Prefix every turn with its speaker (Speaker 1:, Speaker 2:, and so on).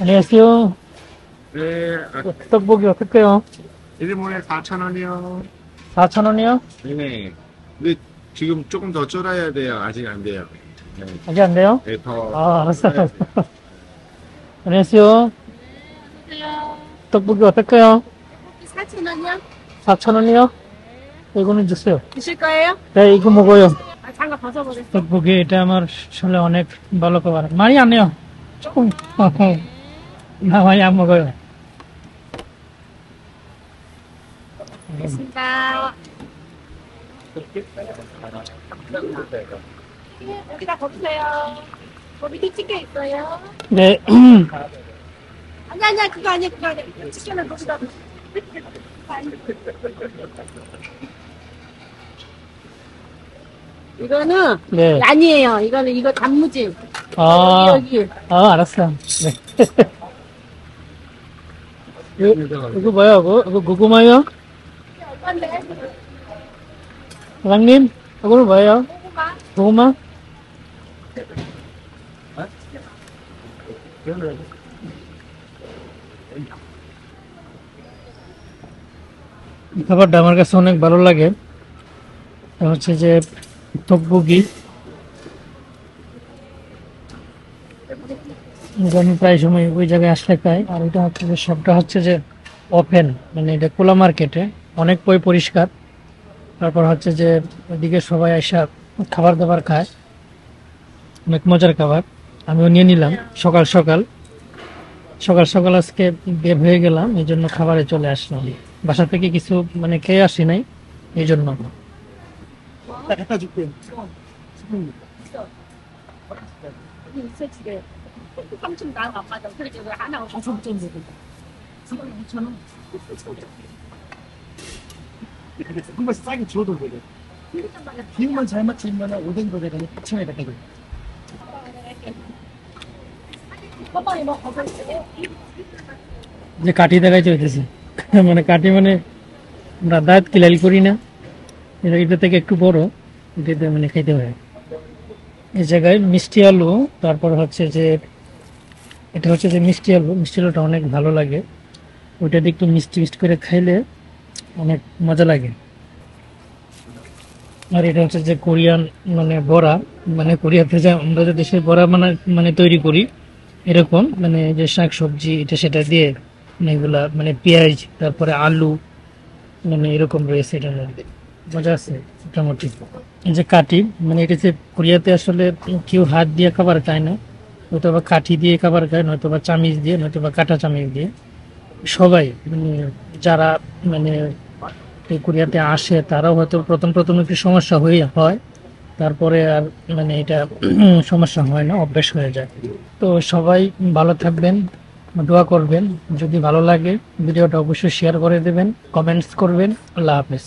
Speaker 1: 안녕하세요.
Speaker 2: 네,
Speaker 1: 떡볶이 어떨게요?
Speaker 2: 1인분에 4,000원이요.
Speaker 1: 4,000원이요?
Speaker 2: 네네. 근데 지금 조금 더 쫄아야 돼요. 아직 안 돼요. 네,
Speaker 1: 아직 안 돼요?
Speaker 2: 네, 더
Speaker 1: 알았어요.
Speaker 2: 쫄아야 돼요.
Speaker 1: 안녕하세요.
Speaker 3: 안녕하세요.
Speaker 1: 떡볶이 어떨까요?
Speaker 3: 4,000원이요?
Speaker 1: 4,000원이요? 이거는 주세요.
Speaker 3: 드실 거예요?
Speaker 1: 네, 이거 먹어요.
Speaker 3: 아, 장갑 벗어보세요.
Speaker 1: 떡볶이 এটা আমার আসলে অনেক ভালো খাবার 많이 안 해요. 조금 나 많이 안 먹어요.
Speaker 3: 알겠습니다. 여기다 거주세요. 밑에 찍혀 있어요.
Speaker 1: 네.
Speaker 3: 아니야, 그거 아니야, 그거 아니야. 치킨은 거기다. 이거는
Speaker 1: 네.
Speaker 3: 아니에요. 이거 단무지.
Speaker 1: 아,
Speaker 3: 여기.
Speaker 1: 알았어요. 네. 이거 뭐야, 이거 고구마요?
Speaker 3: 얼마인데?
Speaker 1: 사장님, 이거는 뭐예요?
Speaker 3: 고구마.
Speaker 1: 고구마? খাবারটা আমার কাছে অনেক ভালো লাগে। এটা হচ্ছে যে তকবুকি, আমি প্রায় সময় ওই জায়গায় আসলে খাই। আর এটা হচ্ছে যে সবটা হচ্ছে যে ওপেন, মানে এটা খোলা মার্কেটে, অনেক পরিষ্কার। তারপর হচ্ছে যে ওইদিকে সবাই এসে খাবার দাবার খায়, অনেক মজার খাবার। আমিও নিয়ে নিলাম সকাল সকাল সকাল আজকে বের হয়ে গেলাম, এই জন্য খাবারে চলে আসলাম। বাসা থেকে কিছু মানে খেয়ে আসি নাই, এই জন্য।
Speaker 3: 있어, 집에. 깜짝 나안 맞아. 그래서 왜 하나가 다 줬던데. 지금 2,000원.
Speaker 4: 한 번씩 싸게 줘도 그래. 비용만 잘 맞추면 500원 내가 2,000원에 돼.
Speaker 3: 한번에 뭐 거기 있어요?
Speaker 1: যে কাঠি দেখাইতে হইতেছে, মানে কাঠি মানে আমরা দাঁত কিলাল করি না, এটা থেকে একটু বড়, এটাতে মানে খাইতে হয়। এই জায়গায় মিষ্টি আলু, তারপর হচ্ছে যে এটা হচ্ছে যে মিষ্টি আলুটা অনেক ভালো লাগে। ওইটা দিয়ে একটু মিষ্টি করে খাইলে অনেক মজা লাগে। আর এটা হচ্ছে যে কোরিয়ান মানে বড়া, মানে কোরিয়াতে যে আমরা যে দেশে বড়া মানে তৈরি করি, এরকম মানে যে শাক সবজি এটা সেটা দিয়ে মানে এগুলা মানে পেঁয়াজ, তারপরে আলু, মানে এরকম রয়েছে এটার মধ্যে। মজা আছে মোটামুটি। এই যে কাঠি, মানে এটা যে কোরিয়াতে আসলে কেউ হাত দিয়ে খাবার খায় না, হয়তো বা কাঠি দিয়ে খাবার খায়, নয়তো বা চামিচ দিয়ে, নয়তো বা কাঁটা চামিচ দিয়ে। সবাই মানে যারা মানে এই কোরিয়াতে আসে তারাও হয়তো প্রথম একটু সমস্যা হয়, তারপরে আর মানে এটা সমস্যা হয় না, অভ্যাস হয়ে যায়। তো সবাই ভালো থাকবেন, দোয়া করবেন। যদি ভালো লাগে ভিডিওটা অবশ্যই শেয়ার করে দেবেন, কমেন্টস করবেন। আল্লাহ হাফেজ।